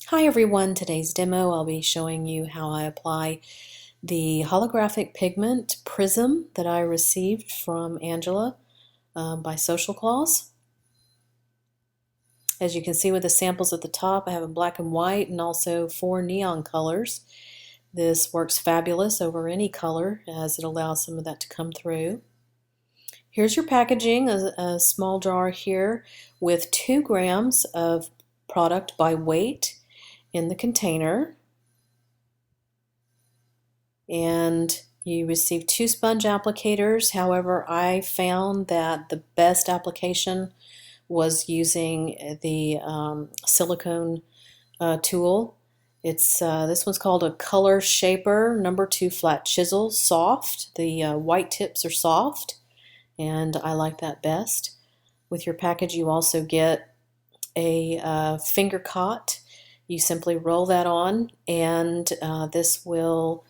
Hi everyone, today's demo I'll be showing you how I apply the holographic pigment PRISM that I received from Angela by Social Claus. As you can see with the samples at the top, I have a black and white and also 4 neon colors. This works fabulous over any color as it allows some of that to come through. Here's your packaging, a small jar here with 2 grams of product by weight in the container, and you receive 2 sponge applicators. However, I found that the best application was using the silicone tool. It's this one's called a Color Shaper number 2 flat chisel, soft. The white tips are soft, and I like that best. With your package, you also get a finger cot. You simply roll that on, and this will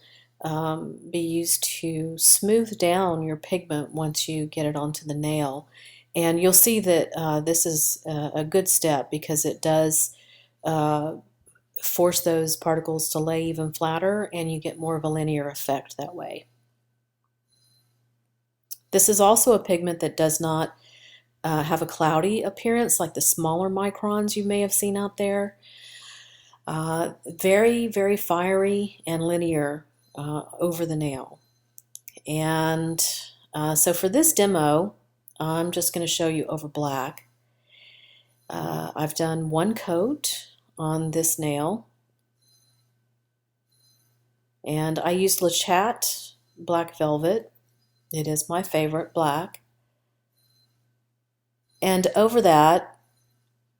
be used to smooth down your pigment once you get it onto the nail. And you'll see that this is a good step because it does force those particles to lay even flatter, and you get more of a linear effect that way. This is also a pigment that does not have a cloudy appearance like the smaller microns you may have seen out there. Very, very fiery and linear over the nail. And so for this demo, I'm just going to show you over black. I've done 1 coat on this nail, and I used Lachat Black Velvet. It is my favorite black. And over that,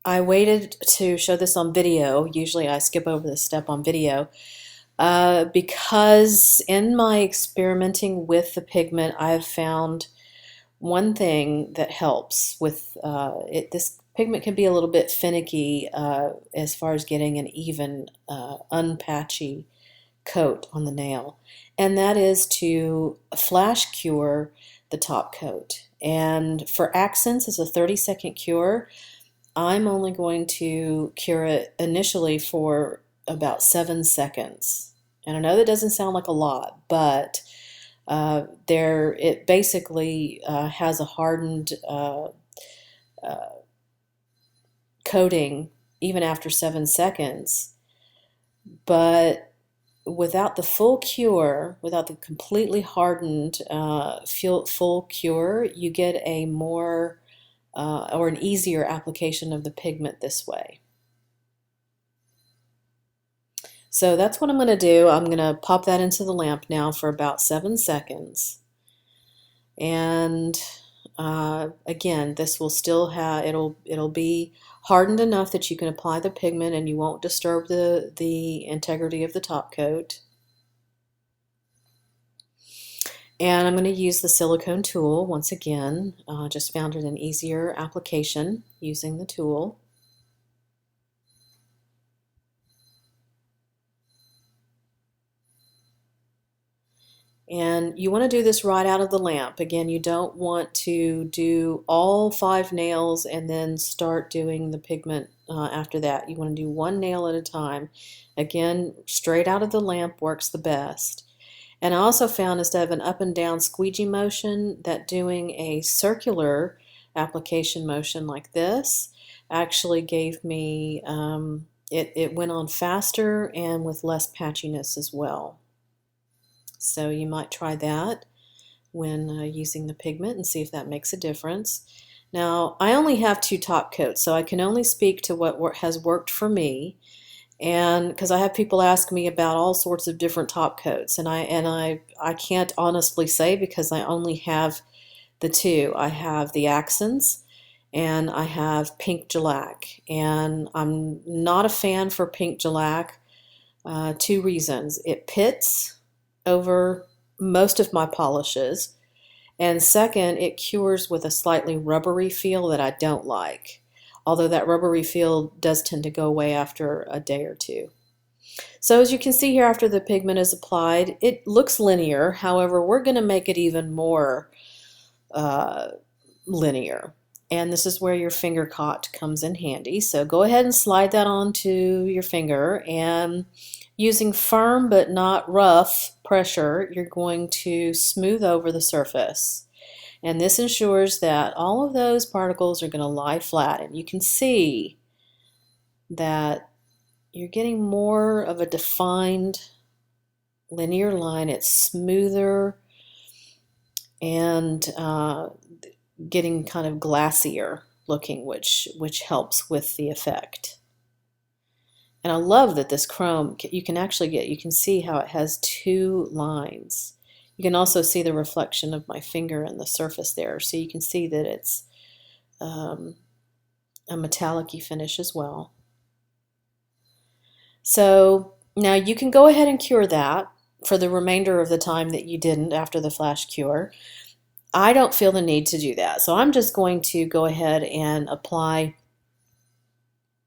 I waited to show this on video. Usually I skip over this step on video because in my experimenting with the pigment, I've found one thing that helps with it. This pigment can be a little bit finicky as far as getting an even, unpatchy coat on the nail, and that is to flash cure the top coat. And for accents, it's a 30-second cure. I'm only going to cure it initially for about 7 seconds. And I know that doesn't sound like a lot, but it basically has a hardened coating even after 7 seconds. But without the full cure, without the completely hardened full cure, you get a more or an easier application of the pigment this way. So that's what I'm going to do. I'm going to pop that into the lamp now for about 7 seconds. And again, this will still have, it'll be hardened enough that you can apply the pigment and you won't disturb the integrity of the top coat. And I'm going to use the silicone tool once again. Just found it an easier application using the tool. And you want to do this right out of the lamp. Again, you don't want to do all 5 nails and then start doing the pigment after that. You want to do 1 nail at a time. Again, straight out of the lamp works the best. And I also found instead of an up and down squeegee motion, that doing a circular application motion like this actually gave me, it went on faster and with less patchiness as well. So you might try that when using the pigment and see if that makes a difference. Now, I only have 2 top coats, so I can only speak to what has worked for me. And because I have people ask me about all sorts of different top coats, and I can't honestly say because I only have the 2. I have the accents and I have pink shellac, and I'm not a fan for pink shellac. 2 reasons: it pits over most of my polishes. And second, it cures with a slightly rubbery feel that I don't like. Although that rubbery feel does tend to go away after a day or two. So as you can see here, after the pigment is applied, it looks linear. However, we're going to make it even more linear. And this is where your finger cot comes in handy. So go ahead and slide that onto your finger, and using firm but not rough pressure, you're going to smooth over the surface. And this ensures that all of those particles are going to lie flat. And you can see that you're getting more of a defined linear line. It's smoother and getting kind of glassier looking, which helps with the effect. And I love that this chrome, you can see how it has two lines. You can also see the reflection of my finger in the surface there, so you can see that it's a metallic-y finish as well. So now you can go ahead and cure that for the remainder of the time that you didn't after the flash cure. I don't feel the need to do that, so I'm just going to go ahead and apply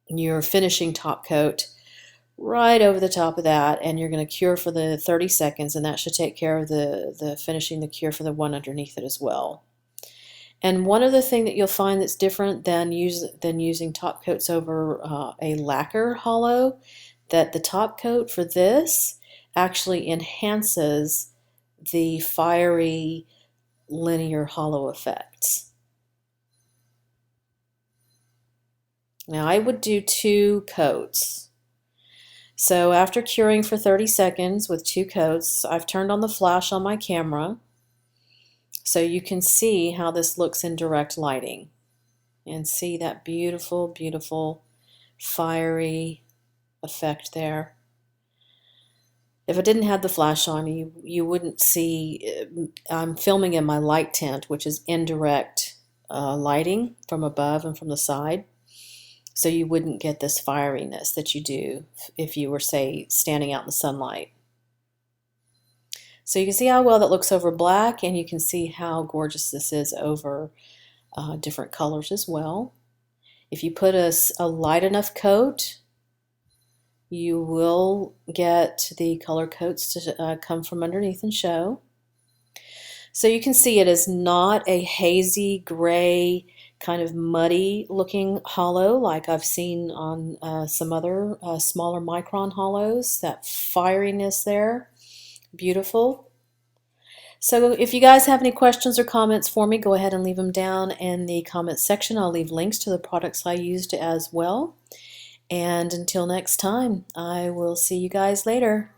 your finishing top coat right over the top of that, and you're going to cure for the 30 seconds, and that should take care of the finishing the cure for the one underneath it as well. And one other thing that you'll find that's different than using top coats over a lacquer holo, that the top coat for this actually enhances the fiery linear holo effects. Now I would do 2 coats. So after curing for 30 seconds with 2 coats, I've turned on the flash on my camera so you can see how this looks in direct lighting, and see that beautiful, beautiful fiery effect there. If I didn't have the flash on, you wouldn't see. I'm filming in my light tent, which is indirect lighting from above and from the side, so you wouldn't get this fieriness that you do if you were, say, standing out in the sunlight. So you can see how well that looks over black, and you can see how gorgeous this is over different colors as well. If you put a light enough coat, you will get the color coats to come from underneath and show. So you can see it is not a hazy gray kind of muddy looking holo like I've seen on some other smaller micron holos. That fieriness there, beautiful. So if you guys have any questions or comments for me, go ahead and leave them down in the comments section. I'll leave links to the products I used as well. And until next time, I will see you guys later.